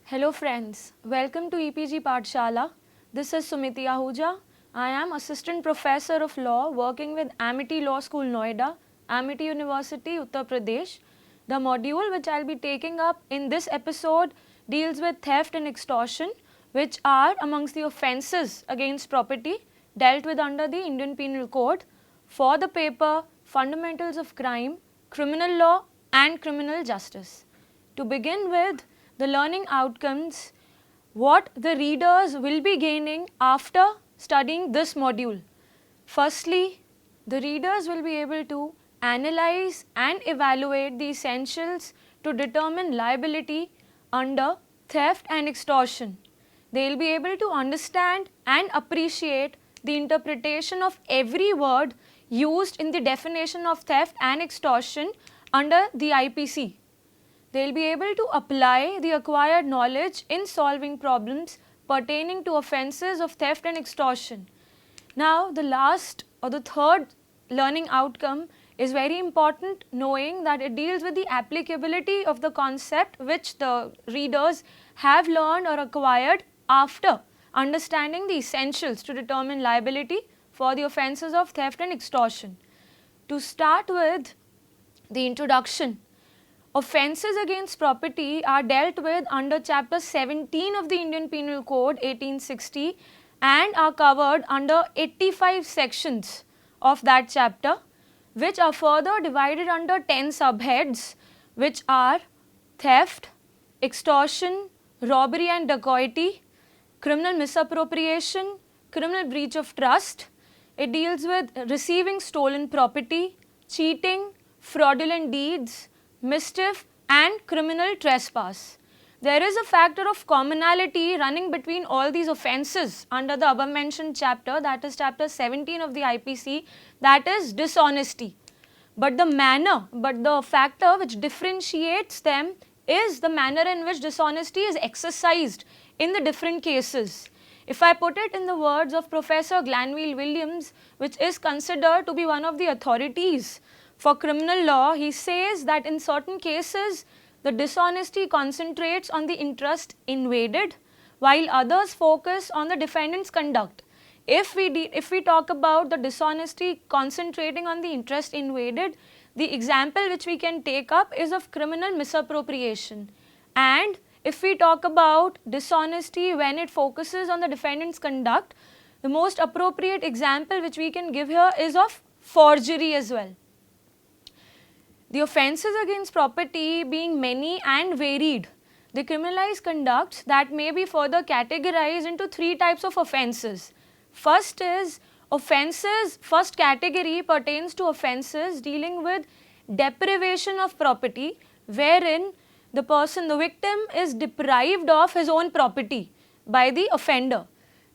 Hello friends, welcome to EPG Pathshala. This is Sumiti Ahuja. I am Assistant Professor of Law working with Amity Law School Noida, Amity University, Uttar Pradesh. The module which I will be taking up in this episode deals with theft and extortion, which are amongst the offences against property dealt with under the Indian Penal Code for the paper Fundamentals of Crime, Criminal Law and Criminal Justice. To begin with, the learning outcomes, what the readers will be gaining after studying this module. Firstly, the readers will be able to analyze and evaluate the essentials to determine liability under theft and extortion. They will be able to understand and appreciate the interpretation of every word used in the definition of theft and extortion under the IPC. They will be able to apply the acquired knowledge in solving problems pertaining to offences of theft and extortion. Now, the last or the third learning outcome is very important, knowing that it deals with the applicability of the concept which the readers have learned or acquired after understanding the essentials to determine liability for the offences of theft and extortion. To start with the introduction, offences against property are dealt with under chapter 17 of the Indian Penal Code 1860 and are covered under 85 sections of that chapter, which are further divided under 10 subheads, which are theft, extortion, robbery and dacoity, criminal misappropriation, criminal breach of trust. It deals with receiving stolen property, cheating, fraudulent deeds, mischief and criminal trespass. There is a factor of commonality running between all these offences under the above mentioned chapter, that is chapter 17 of the IPC, that is dishonesty. But the factor which differentiates them is the manner in which dishonesty is exercised in the different cases. If I put it in the words of Professor Glanville Williams, which is considered to be one of the authorities for criminal law, he says that in certain cases, the dishonesty concentrates on the interest invaded, while others focus on the defendant's conduct. If we talk about the dishonesty concentrating on the interest invaded, the example which we can take up is of criminal misappropriation. And if we talk about dishonesty when it focuses on the defendant's conduct, the most appropriate example which we can give here is of forgery as well. The offences against property being many and varied, they criminalize conducts that may be further categorized into three types of offences. First is offences, first category pertains to offences dealing with deprivation of property, wherein the person, the victim, is deprived of his own property by the offender.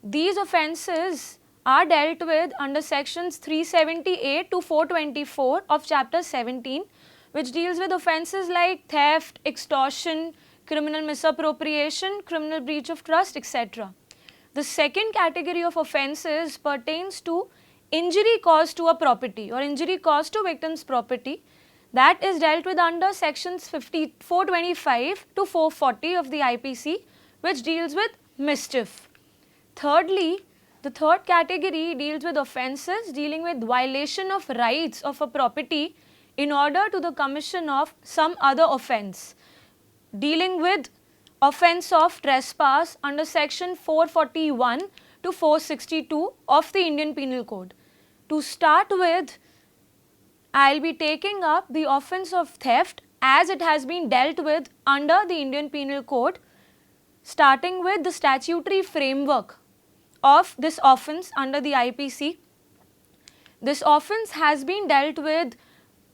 These offences are dealt with under sections 378 to 424 of chapter 17, which deals with offences like theft, extortion, criminal misappropriation, criminal breach of trust, etc. The second category of offences pertains to injury caused to a property or injury caused to victim's property, that is dealt with under sections 425 to 440 of the IPC, which deals with mischief. Thirdly, the third category deals with offences dealing with violation of rights of a property in order to the commission of some other offence, dealing with offence of trespass under section 441 to 462 of the Indian Penal Code. To start with, I will be taking up the offence of theft as it has been dealt with under the Indian Penal Code, starting with the statutory framework of this offence under the IPC. This offence has been dealt with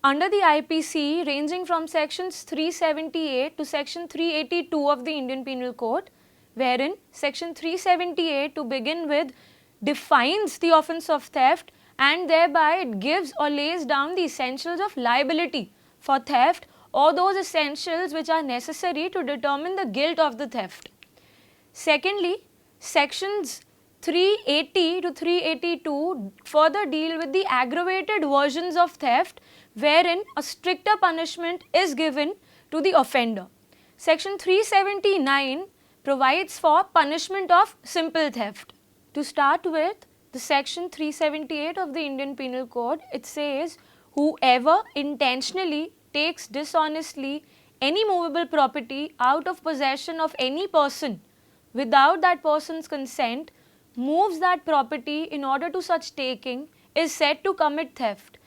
under the IPC ranging from sections 378 to section 382 of the Indian Penal Code, wherein section 378 to begin with defines the offence of theft and thereby it gives or lays down the essentials of liability for theft or those essentials which are necessary to determine the guilt of the theft. Secondly, sections 380 to 382 further deal with the aggravated versions of theft, wherein a stricter punishment is given to the offender. Section 379 provides for punishment of simple theft. To start with, the section 378 of the Indian Penal Code, it says whoever intentionally takes dishonestly any movable property out of possession of any person without that person's consent, moves that property in order to such taking, is said to commit theft.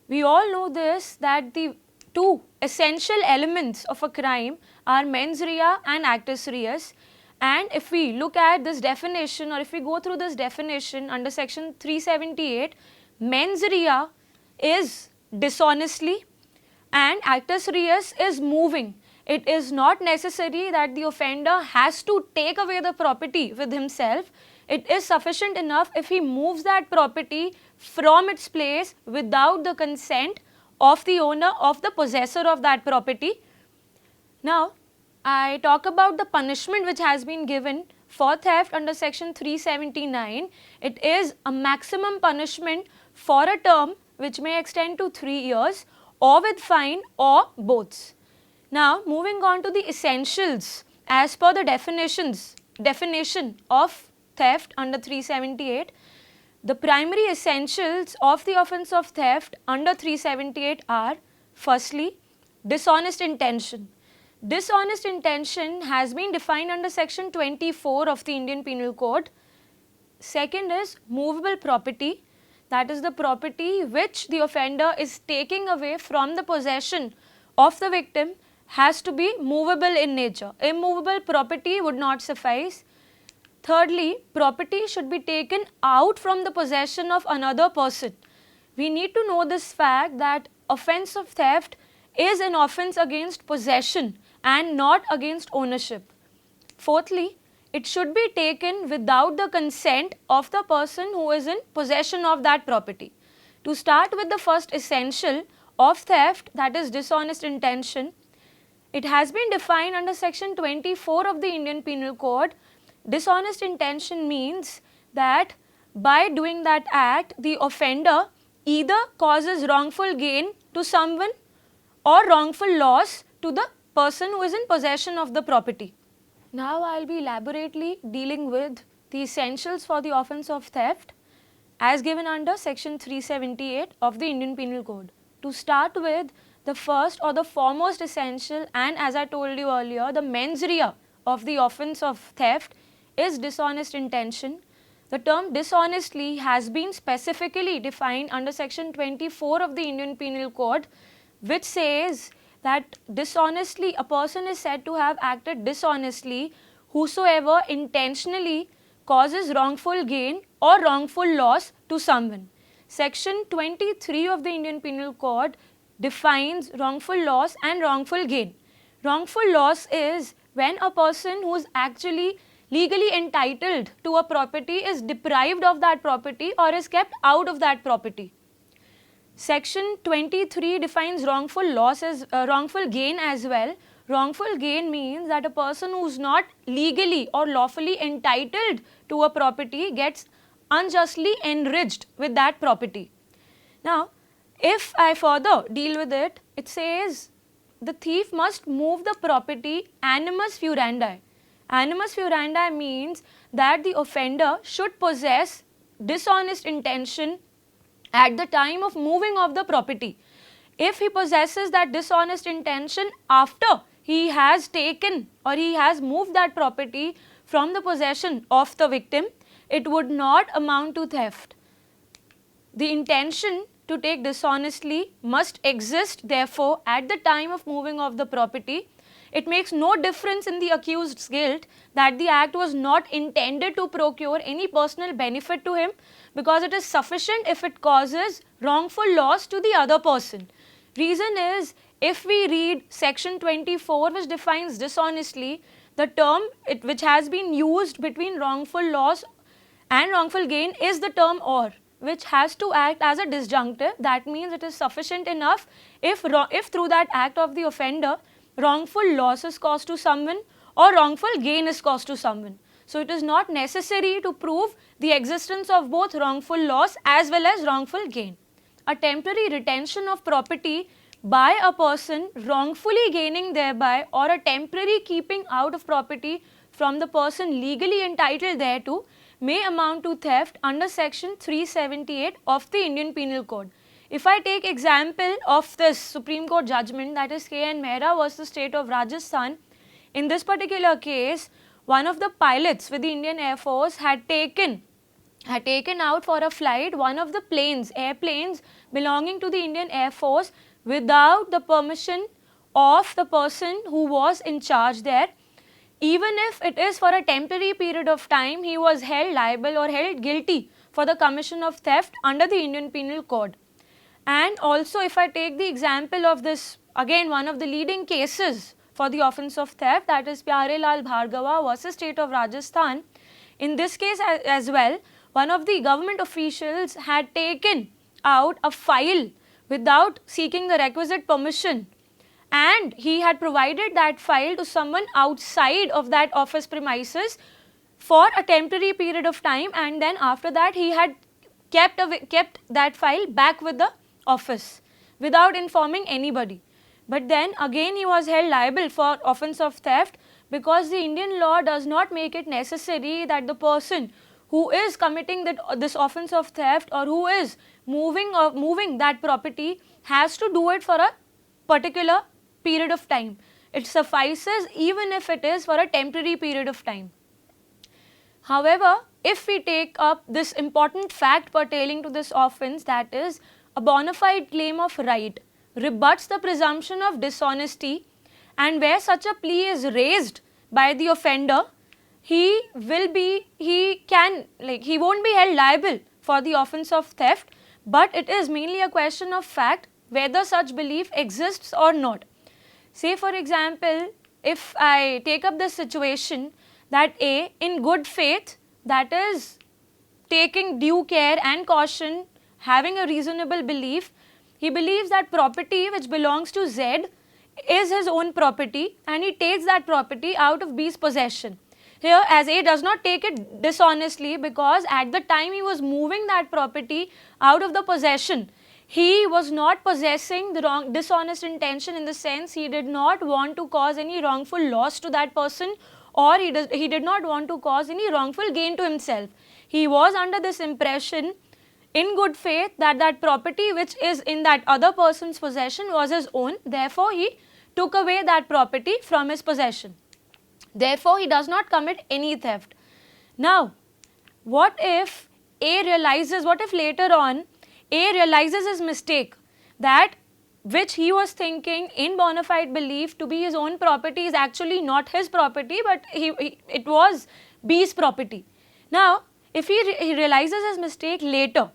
We all know this, that the two essential elements of a crime are mens rea and actus reus, and if we look at this definition, or if we go through this definition under section 378, mens rea is dishonestly and actus reus is moving. It is not necessary that the offender has to take away the property with himself. It is sufficient enough if he moves that property from its place without the consent of the owner, of the possessor of that property. Now, I talk about the punishment which has been given for theft under section 379. It is a maximum punishment for a term which may extend to 3 years, or with fine, or both. Now, moving on to the essentials as per the definition of theft under 378. The primary essentials of the offence of theft under 378 are: firstly, dishonest intention. Dishonest intention has been defined under section 24 of the Indian Penal Code. Second is movable property, that is the property which the offender is taking away from the possession of the victim has to be movable in nature. Immovable property would not suffice. Thirdly, property should be taken out from the possession of another person. We need to know this fact that offence of theft is an offence against possession and not against ownership. Fourthly, it should be taken without the consent of the person who is in possession of that property. To start with the first essential of theft, that is dishonest intention, it has been defined under section 24 of the Indian Penal Code. Dishonest intention means that by doing that act, the offender either causes wrongful gain to someone or wrongful loss to the person who is in possession of the property. Now I will be elaborately dealing with the essentials for the offence of theft as given under section 378 of the Indian Penal Code. To start with, the first or the foremost essential, and as I told you earlier, the mens rea of the offence of theft is dishonest intention. The term dishonestly has been specifically defined under section 24 of the Indian Penal Code, which says that dishonestly, a person is said to have acted dishonestly whosoever intentionally causes wrongful gain or wrongful loss to someone. Section 23 of the Indian Penal Code defines wrongful loss and wrongful gain. Wrongful loss is when a person who is actually legally entitled to a property is deprived of that property or is kept out of that property. Section 23 defines wrongful loss as wrongful gain as well. Wrongful gain means that a person who is not legally or lawfully entitled to a property gets unjustly enriched with that property. Now, if I further deal with it, it says the thief must move the property animus furandi. Animus furandi means that the offender should possess dishonest intention at the time of moving of the property. If he possesses that dishonest intention after he has taken or he has moved that property from the possession of the victim, it would not amount to theft. The intention to take dishonestly must exist therefore at the time of moving of the property. It makes no difference in the accused's guilt that the act was not intended to procure any personal benefit to him, because it is sufficient if it causes wrongful loss to the other person. Reason is, if we read section 24 which defines dishonestly, the term which has been used between wrongful loss and wrongful gain is the term or, which has to act as a disjunctive. That means it is sufficient enough if through that act of the offender wrongful loss is caused to someone or wrongful gain is caused to someone. So it is not necessary to prove the existence of both wrongful loss as well as wrongful gain. A temporary retention of property by a person wrongfully gaining thereby, or a temporary keeping out of property from the person legally entitled thereto may amount to theft under section 378 of the Indian Penal Code. If I take example of this Supreme Court judgment, that is K. N. Mehra versus State of Rajasthan, in this particular case, one of the pilots with the Indian Air Force had taken out for a flight one of the airplanes belonging to the Indian Air Force without the permission of the person who was in charge there. Even if it is for a temporary period of time, he was held liable or held guilty for the commission of theft under the Indian Penal Code. And also, if I take the example of this, again one of the leading cases for the offence of theft, that is Pyare Lal Bhargava versus State of Rajasthan. In this case as well, one of the government officials had taken out a file without seeking the requisite permission, and he had provided that file to someone outside of that office premises for a temporary period of time, and then after that he had kept that file back with the office without informing anybody. But then again he was held liable for offence of theft, because the Indian law does not make it necessary that the person who is committing this offence of theft or who is moving that property has to do it for a particular period of time. It suffices even if it is for a temporary period of time. However, if we take up this important fact pertaining to this offence, that is a bona fide claim of right rebuts the presumption of dishonesty, and where such a plea is raised by the offender, he won't be held liable for the offence of theft, but it is mainly a question of fact whether such belief exists or not. Say for example, if I take up this situation that A, in good faith, that is taking due care and caution, having a reasonable belief, he believes that property which belongs to Z is his own property, and he takes that property out of B's possession. Here, as A does not take it dishonestly, because at the time he was moving that property out of the possession, he was not possessing the dishonest intention, in the sense he did not want to cause any wrongful loss to that person, or he did not want to cause any wrongful gain to himself. He was under this impression in good faith that that property which is in that other person's possession was his own, therefore he took away that property from his possession. Therefore, he does not commit any theft. Now, what if later on A realizes his mistake, that which he was thinking in bona fide belief to be his own property is actually not his property, but it was B's property. Now, if he realizes his mistake later,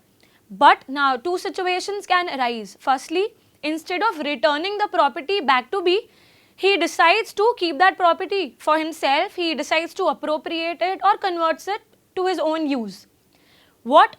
but now two situations can arise. Firstly, instead of returning the property back to B, he decides to keep that property for himself, he decides to appropriate it or converts it to his own use. What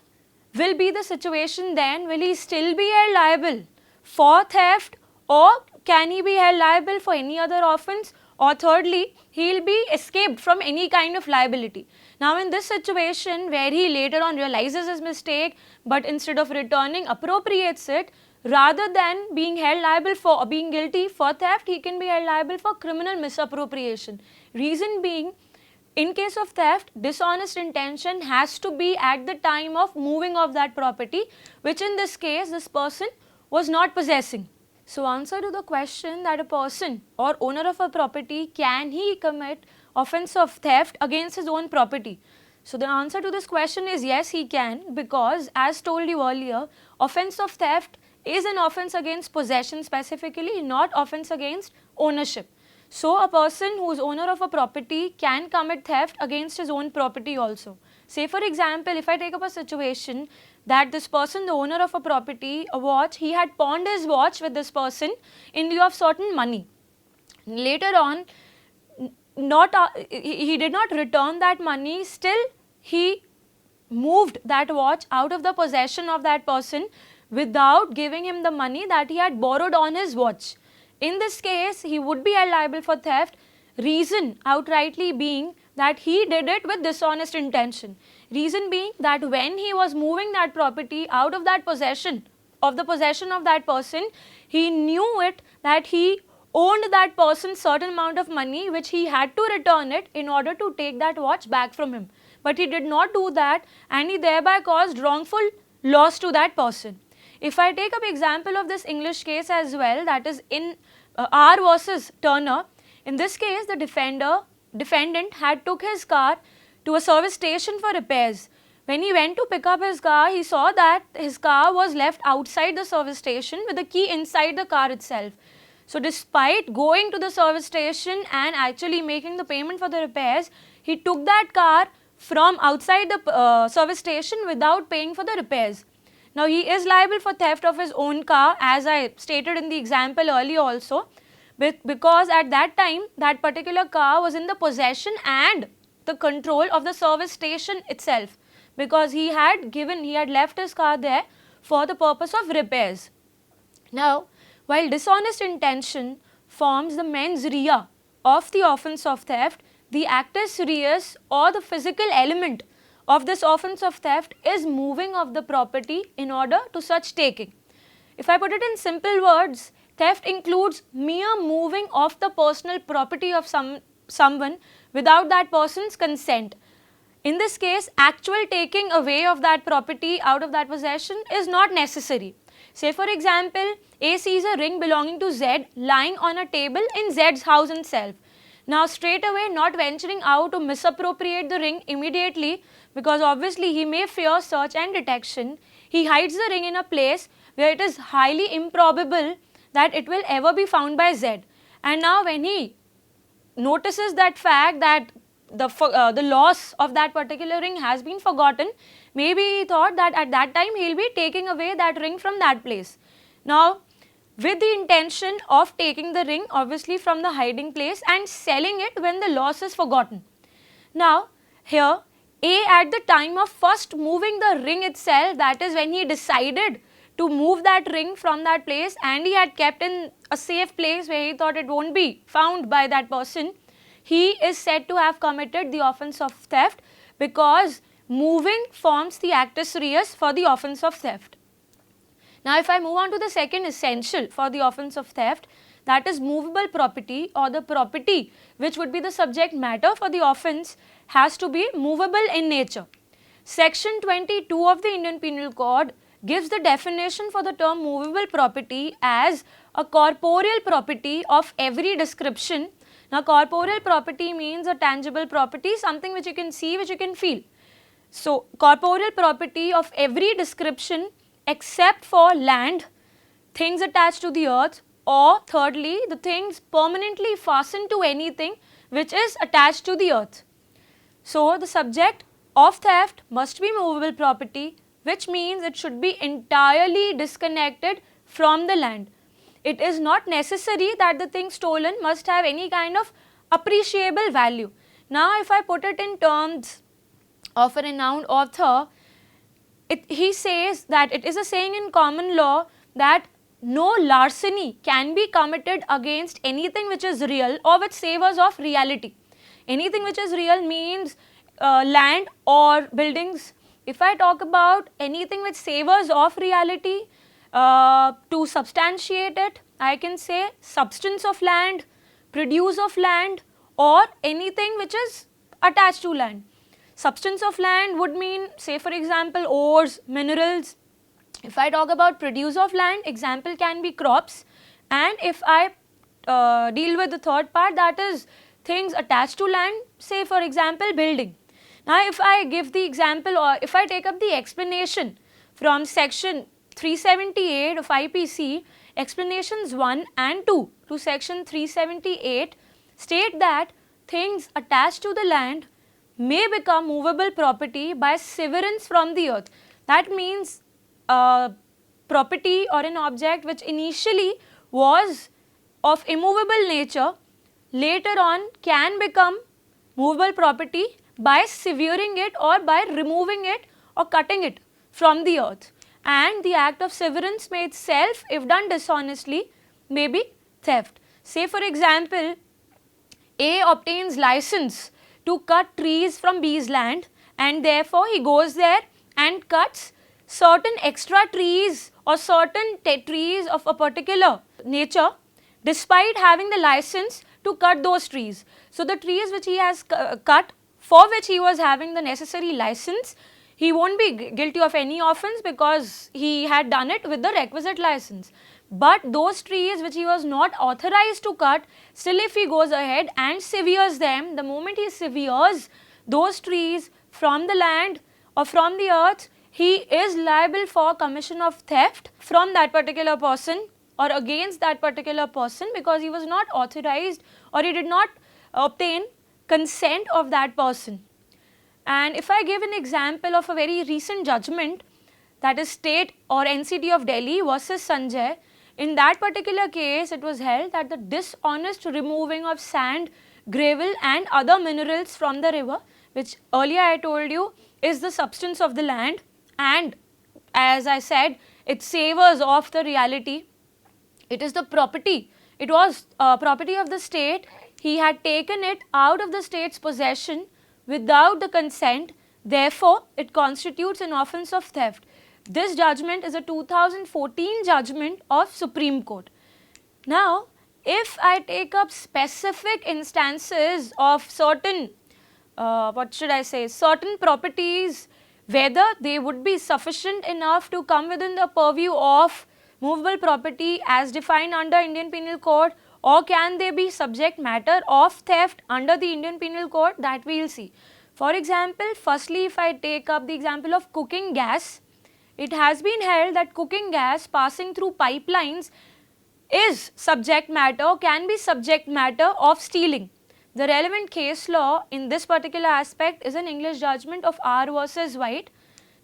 will be the situation then? Will he still be held liable for theft, or can he be held liable for any other offence? Or thirdly, he will be escaped from any kind of liability. Now, in this situation where he later on realizes his mistake, but instead of returning appropriates it, rather than being held liable for being guilty for theft, he can be held liable for criminal misappropriation. Reason being, in case of theft, dishonest intention has to be at the time of moving of that property, which in this case this person was not possessing. So, answer to the question that a person or owner of a property, can he commit offence of theft against his own property? So, the answer to this question is yes, he can, because as told you earlier, offence of theft is an offence against possession specifically, not offence against ownership. So, a person who is owner of a property can commit theft against his own property also. Say for example, if I take up a situation that this person, the owner of a property, a watch, he had pawned his watch with this person in lieu of certain money. Later on, he did not return that money, still he moved that watch out of the possession of that person without giving him the money that he had borrowed on his watch. In this case, he would be held liable for theft, reason outrightly being that he did it with dishonest intention. Reason being that when he was moving that property out of that possession, of the possession of that person, he knew it that he owed that person certain amount of money which he had to return it in order to take that watch back from him. But he did not do that, and he thereby caused wrongful loss to that person. If I take up example of this English case as well, that is in R versus Turner, in this case the defendant had took his car to a service station for repairs. When he went to pick up his car, he saw that his car was left outside the service station with the key inside the car itself. So despite going to the service station and actually making the payment for the repairs, he took that car from outside the service station without paying for the repairs. Now he is liable for theft of his own car, as I stated in the example earlier also, because at that time that particular car was in the possession and the control of the service station itself, because he had left his car there for the purpose of repairs. Now, while dishonest intention forms the mens rea of the offence of theft, the actus reus or the physical element of this offence of theft is moving of the property in order to such taking. If I put it in simple words, theft includes mere moving of the personal property of someone without that person's consent. In this case, actual taking away of that property out of that possession is not necessary. Say for example, A sees a ring belonging to Z lying on a table in Z's house itself. Now straight away, not venturing out to misappropriate the ring immediately, because obviously he may fear search and detection, he hides the ring in a place where it is highly improbable that it will ever be found by Z. And now when he notices that fact that the loss of that particular ring has been forgotten, maybe he thought that at that time he will be taking away that ring from that place. Now, with the intention of taking the ring obviously from the hiding place and selling it when the loss is forgotten. Now, here A, at the time of first moving the ring itself, that is when he decided to move that ring from that place and he had kept in a safe place where he thought it won't be found by that person, he is said to have committed the offence of theft, because moving forms the actus reus for the offence of theft. Now, if I move on to the second essential for the offence of theft, that is movable property, or the property which would be the subject matter for the offence has to be movable in nature. Section 22 of the Indian Penal Code gives the definition for the term movable property as a corporeal property of every description. Now, corporeal property means a tangible property, something which you can see, which you can feel. So, corporeal property of every description except for land, things attached to the earth, or thirdly, the things permanently fastened to anything which is attached to the earth. So, the subject of theft must be movable property, which means it should be entirely disconnected from the land. It is not necessary that the thing stolen must have any kind of appreciable value. Now, if I put it in terms of a renowned author, he says that it is a saying in common law that no larceny can be committed against anything which is real or which savours of reality. Anything which is real means land or buildings. If I talk about anything which savours of reality, to substantiate it, I can say substance of land, produce of land, or anything which is attached to land. Substance of land would mean, say for example, ores, minerals. If I talk about produce of land, example can be crops, and if I deal with the third part, that is things attached to land, say for example building. Now, if I give the example, or if I take up the explanation from section 378 of IPC, explanations 1 and 2 to section 378 state that things attached to the land may become movable property by severance from the earth. That means property or an object which initially was of immovable nature, later on can become movable property by severing it or by removing it or cutting it from the earth. And the act of severance may itself, if done dishonestly, may be theft. Say for example, A obtains license to cut trees from B's land, and therefore he goes there and cuts certain extra trees or certain trees of a particular nature despite having the license to cut those trees. So the trees which he has cut, for which he was having the necessary license, he won't be guilty of any offence because he had done it with the requisite license. But those trees which he was not authorized to cut, still if he goes ahead and severes them, the moment he severes those trees from the land or from the earth, he is liable for commission of theft from that particular person or against that particular person, because he was not authorized or he did not obtain consent of that person. And if I give an example of a very recent judgment, that is State or NCT of Delhi versus Sanjay, in that particular case it was held that the dishonest removing of sand, gravel and other minerals from the river, which earlier I told you is the substance of the land, and as I said, it savors of the reality. It is the property. It was property of the state. He had taken it out of the state's possession without the consent. Therefore, it constitutes an offence of theft. This judgment is a 2014 judgment of Supreme Court. Now, if I take up specific instances of certain, certain properties, whether they would be sufficient enough to come within the purview of movable property as defined under Indian Penal Code, or can they be subject matter of theft under the Indian Penal Code, that we will see. For example, firstly if I take up the example of cooking gas, it has been held that cooking gas passing through pipelines is subject matter, can be subject matter of stealing. The relevant case law in this particular aspect is an English judgment of R versus White.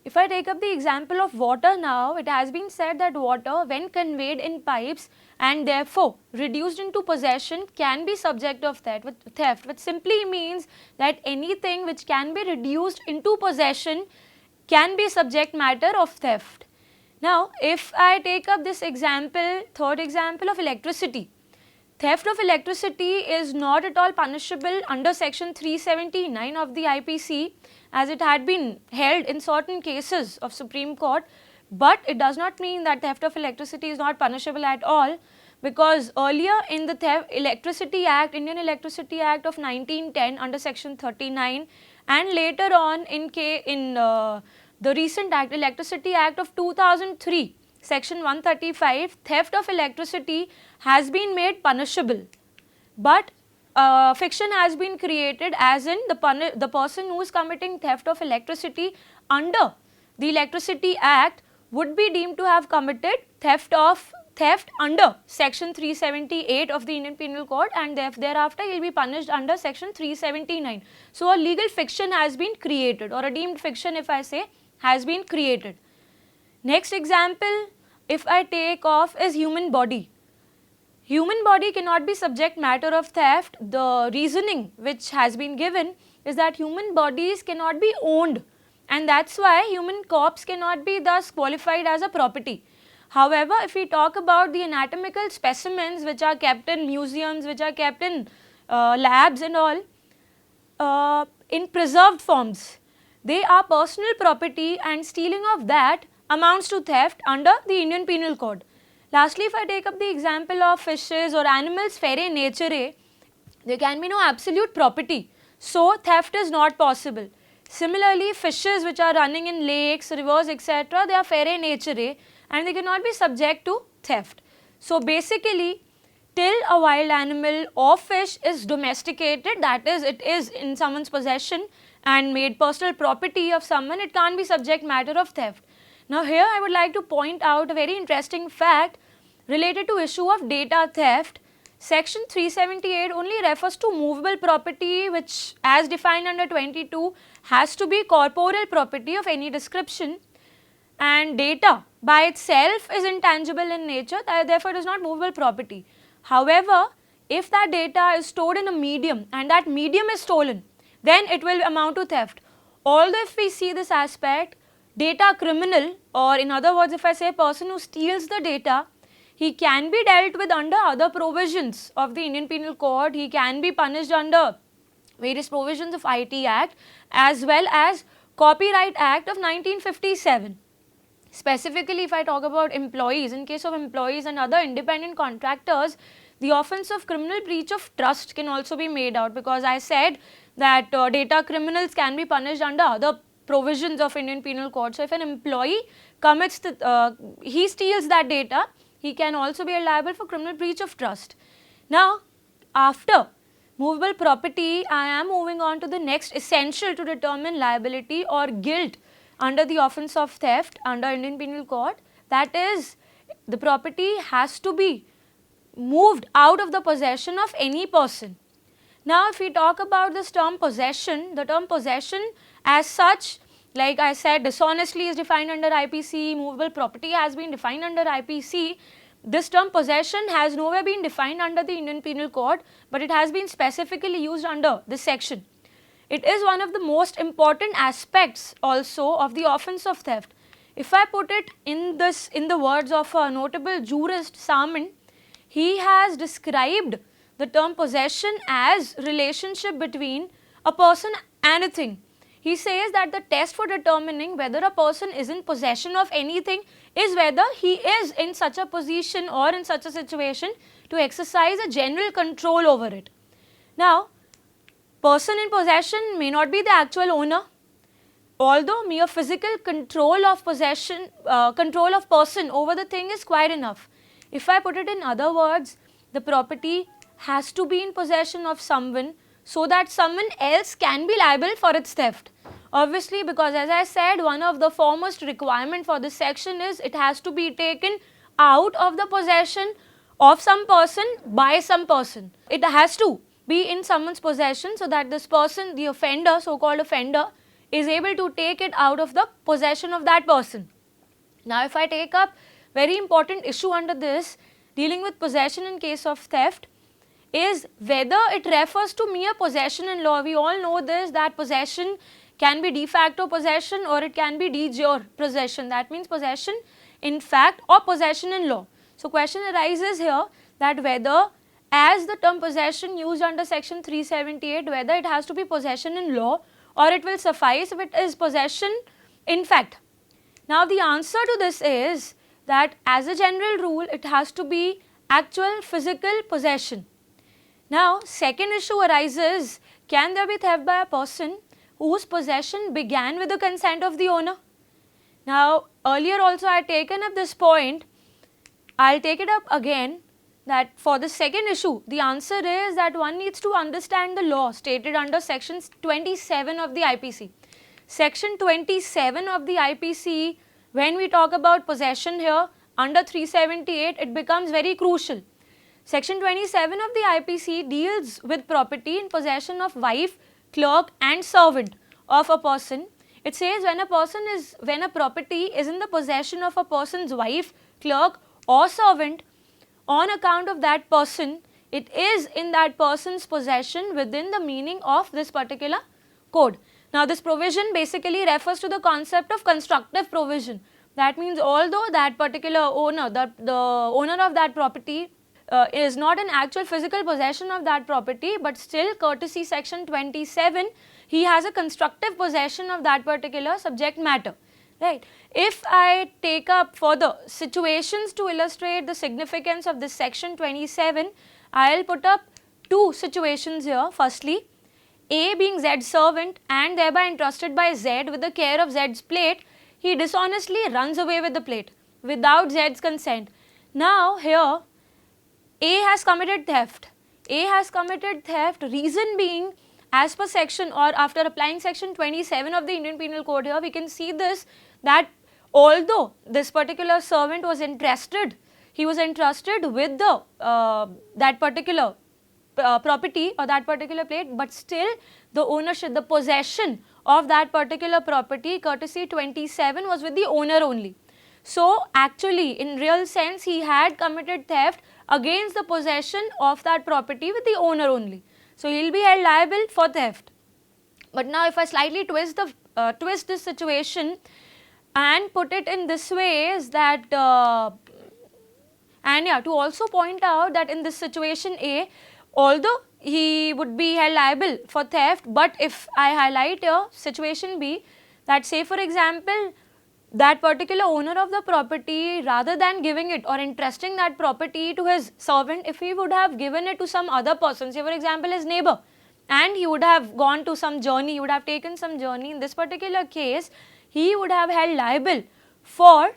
If I take up the example of water now, it has been said that water when conveyed in pipes and therefore reduced into possession can be subject of theft, which simply means that anything which can be reduced into possession can be subject matter of theft. Now, if I take up this example, third example of electricity, theft of electricity is not at all punishable under section 379 of the IPC, as it had been held in certain cases of Supreme Court, but it does not mean that theft of electricity is not punishable at all, because earlier in the Electricity Act, Indian Electricity Act of 1910 under section 39, and later on in the recent act, Electricity Act of 2003, section 135, theft of electricity has been made punishable, but fiction has been created, as in the person who is committing theft of electricity under the Electricity Act would be deemed to have committed theft under section 378 of the Indian Penal Code, and thereafter he will be punished under section 379. So, a legal fiction has been created, or a deemed fiction if I say has been created. Next example if I take off is human body. Human body cannot be subject matter of theft. The reasoning which has been given is that human bodies cannot be owned, and that is why human corpse cannot be thus qualified as a property. However, if we talk about the anatomical specimens which are kept in museums, which are kept in labs and all, in preserved forms, they are personal property, and stealing of that amounts to theft under the Indian Penal Code. Lastly, if I take up the example of fishes or animals fere naturae, there can be no absolute property, so theft is not possible. Similarly, fishes which are running in lakes, rivers, etc., they are fere naturae and they cannot be subject to theft. So basically, till a wild animal or fish is domesticated, that is, it is in someone's possession and made personal property of someone, it can't be subject matter of theft. Now here I would like to point out a very interesting fact related to issue of data theft. Section 378 only refers to movable property, which as defined under 22 has to be corporeal property of any description, and data by itself is intangible in nature, therefore it is not movable property. However, if that data is stored in a medium and that medium is stolen, then it will amount to theft. Although if we see this aspect, data criminal, or in other words if I say person who steals the data, he can be dealt with under other provisions of the Indian Penal Code, he can be punished under various provisions of IT Act as well as Copyright Act of 1957. Specifically if I talk about employees, in case of employees and other independent contractors, the offence of criminal breach of trust can also be made out, because I said that data criminals can be punished under other provisions of Indian Penal Code. So if an employee commits he steals that data, he can also be liable for criminal breach of trust. Now, after movable property, I am moving on to the next essential to determine liability or guilt under the offence of theft under Indian Penal Code. That is, the property has to be moved out of the possession of any person. Now, if we talk about this term possession, the term possession as such, like I said, dishonestly is defined under IPC, movable property has been defined under IPC. This term possession has nowhere been defined under the Indian Penal Code, but it has been specifically used under this section. It is one of the most important aspects also of the offence of theft. If I put it in the words of a notable jurist, Salmon, he has described the term possession as relationship between a person and a thing. He says that the test for determining whether a person is in possession of anything is whether he is in such a position or in such a situation to exercise a general control over it. Now, person in possession may not be the actual owner, although mere physical control of possession, control of person over the thing is quite enough. If I put it in other words, the property has to be in possession of someone so that someone else can be liable for its theft. Obviously, because as I said, one of the foremost requirement for this section is it has to be taken out of the possession of some person by some person. It has to be in someone's possession so that this person, the offender, so-called offender, is able to take it out of the possession of that person. Now, if I take up very important issue under this, dealing with possession in case of theft, is whether it refers to mere possession in law. We all know this, that possession can be de facto possession or it can be de jure possession. That means possession in fact or possession in law. So, question arises here that whether, as the term possession used under section 378, whether it has to be possession in law or it will suffice if it is possession in fact. Now, the answer to this is that as a general rule, it has to be actual physical possession. Now, second issue arises, can there be theft by a person whose possession began with the consent of the owner? Now, earlier also I had taken up this point, I will take it up again, that for the second issue, the answer is that one needs to understand the law stated under section 27 of the IPC. Section 27 of the IPC, when we talk about possession here under 378, it becomes very crucial. Section 27 of the IPC deals with property in possession of wife, clerk and servant of a person. It says when a property is in the possession of a person's wife, clerk or servant, on account of that person, it is in that person's possession within the meaning of this particular code. Now, this provision basically refers to the concept of constructive provision. That means although that particular owner, the owner of that property is not in actual physical possession of that property, but still courtesy section 27, he has a constructive possession of that particular subject matter. Right. If I take up further situations to illustrate the significance of this section 27, I will put up two situations here. Firstly, A being Z's servant and thereby entrusted by Z with the care of Z's plate, he dishonestly runs away with the plate without Z's consent. Now, here A has committed theft. A has committed theft, reason being, as per section or after applying section 27 of the Indian Penal Code here, we can see this, that although this particular servant was entrusted, he was entrusted with the that particular property or that particular plate, but still the ownership, the possession of that particular property courtesy 27 was with the owner only. So, actually in real sense he had committed theft against the possession of that property with the owner only. So, he will be held liable for theft. But now if I slightly twist this situation and put it in this way is that to also point out that in this situation A, although he would be held liable for theft, but if I highlight here situation B, that say for example that particular owner of the property, rather than giving it or entrusting that property to his servant, if he would have given it to some other person, say for example his neighbor, and he would have gone to some journey, he would have taken some journey, in this particular case he would have held liable for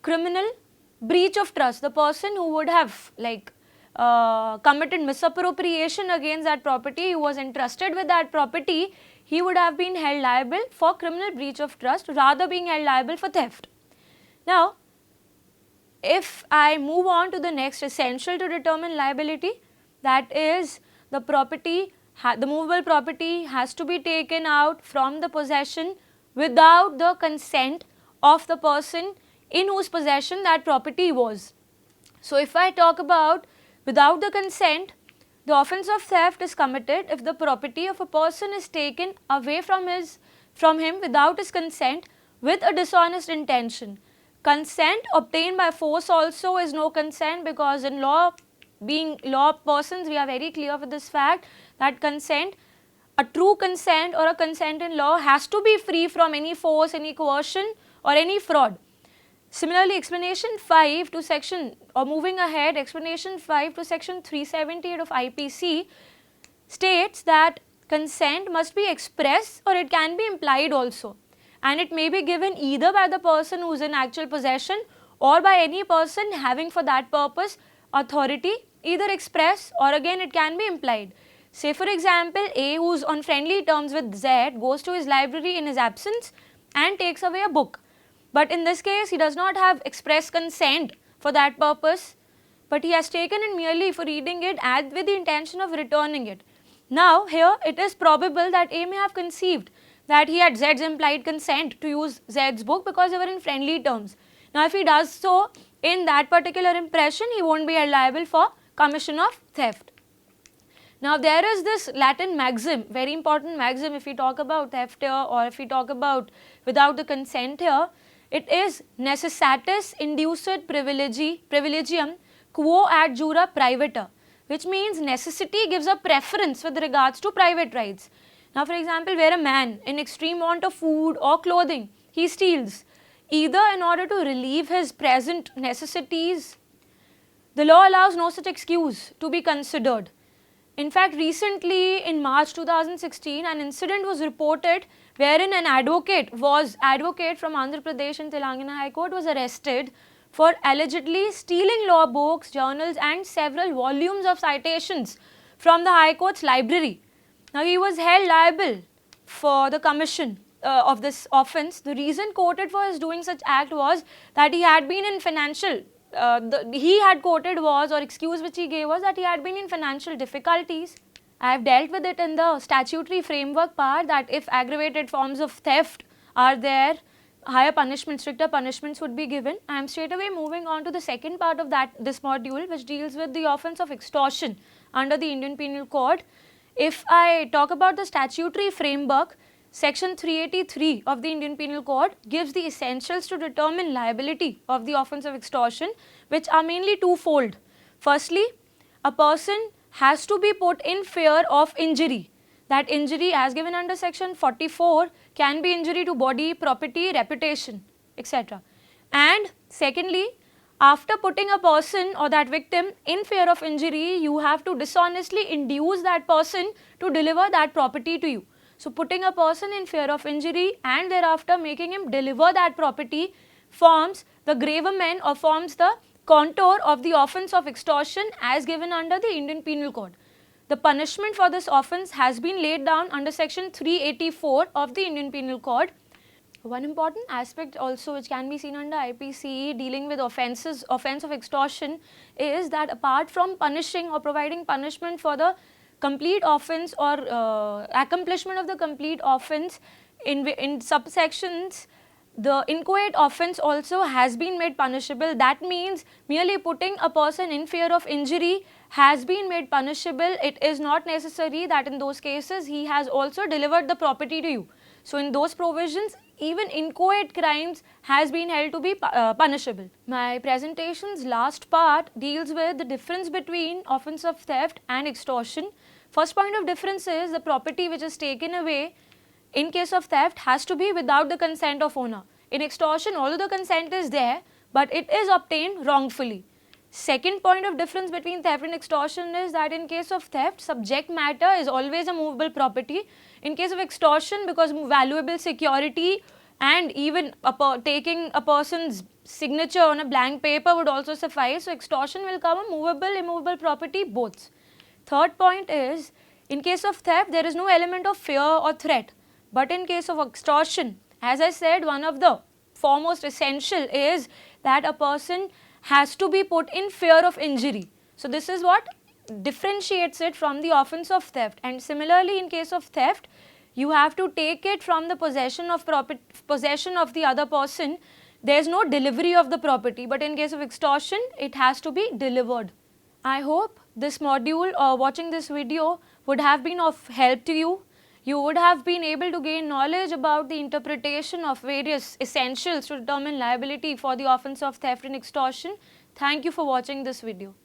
criminal breach of trust. The person who would have committed misappropriation against that property, who was entrusted with that property, he would have been held liable for criminal breach of trust rather being held liable for theft. Now, if I move on to the next essential to determine liability, that is the property, the movable property has to be taken out from the possession without the consent of the person in whose possession that property was. So, if I talk about without the consent, the offence of theft is committed if the property of a person is taken away from him without his consent with a dishonest intention. Consent obtained by force also is no consent, because in law, being law persons, we are very clear with this fact that consent, a true consent or a consent in law, has to be free from any force, any coercion or any fraud. Similarly, explanation 5 to section, or moving ahead, explanation 5 to section 378 of IPC states that consent must be express or it can be implied also, and it may be given either by the person who is in actual possession or by any person having for that purpose authority, either express or again it can be implied. Say for example, A, who is on friendly terms with Z, goes to his library in his absence and takes away a book. But in this case, he does not have express consent for that purpose, but he has taken it merely for reading it and with the intention of returning it. Now, here it is probable that A may have conceived that he had Z's implied consent to use Z's book because they were in friendly terms. Now, if he does so in that particular impression, he won't be held liable for commission of theft. Now, there is this Latin maxim, very important maxim if we talk about theft here, or if we talk about without the consent here. It is necessitatis inducit privilegium quo ad jura privata, which means necessity gives a preference with regards to private rights. Now, for example, where a man in extreme want of food or clothing, he steals, either in order to relieve his present necessities, the law allows no such excuse to be considered. In fact, recently in March 2016, an incident was reported wherein an advocate from Andhra Pradesh and Telangana High Court was arrested for allegedly stealing law books, journals and several volumes of citations from the High Court's library. Now, he was held liable for the commission of this offence. The reason quoted for his doing such act was that he had been in financial excuse which he gave was that he had been in financial difficulties. I have dealt with it in the statutory framework part, that if aggravated forms of theft are there, higher punishment, stricter punishments would be given. I am straight away moving on to the second part of this module, which deals with the offence of extortion under the Indian Penal Code. If I talk about the statutory framework, Section 383 of the Indian Penal Code gives the essentials to determine liability of the offence of extortion, which are mainly twofold. Firstly, a person has to be put in fear of injury. That injury, as given under section 44, can be injury to body, property, reputation, etc. And secondly, after putting a person or that victim in fear of injury, you have to dishonestly induce that person to deliver that property to you. So, putting a person in fear of injury and thereafter making him deliver that property forms the gravamen or forms the contour of the offence of extortion as given under the Indian Penal Code. The punishment for this offence has been laid down under section 384 of the Indian Penal Code. One important aspect also which can be seen under IPC dealing with offence of extortion is that apart from punishing or providing punishment for the complete offence or accomplishment of the complete offence, in subsections, the inchoate offence also has been made punishable. That means merely putting a person in fear of injury has been made punishable. It is not necessary that in those cases he has also delivered the property to you. So, in those provisions, even inchoate crimes has been held to be punishable. My presentation's last part deals with the difference between offence of theft and extortion. First point of difference is the property which is taken away in case of theft has to be without the consent of owner. In extortion, although the consent is there, but it is obtained wrongfully. Second point of difference between theft and extortion is that in case of theft, subject matter is always a movable property. In case of extortion, because valuable security and even taking a person's signature on a blank paper would also suffice, so extortion will cover movable, immovable property both. Third point is, in case of theft, there is no element of fear or threat, but in case of extortion, as I said, one of the foremost essential is that a person has to be put in fear of injury. So this is what differentiates it from the offence of theft. And similarly, in case of theft, you have to take it from the possession of the other person. There is no delivery of the property, but in case of extortion, it has to be delivered. I hope this module or watching this video would have been of help to you. You would have been able to gain knowledge about the interpretation of various essentials to determine liability for the offence of theft and extortion. Thank you for watching this video.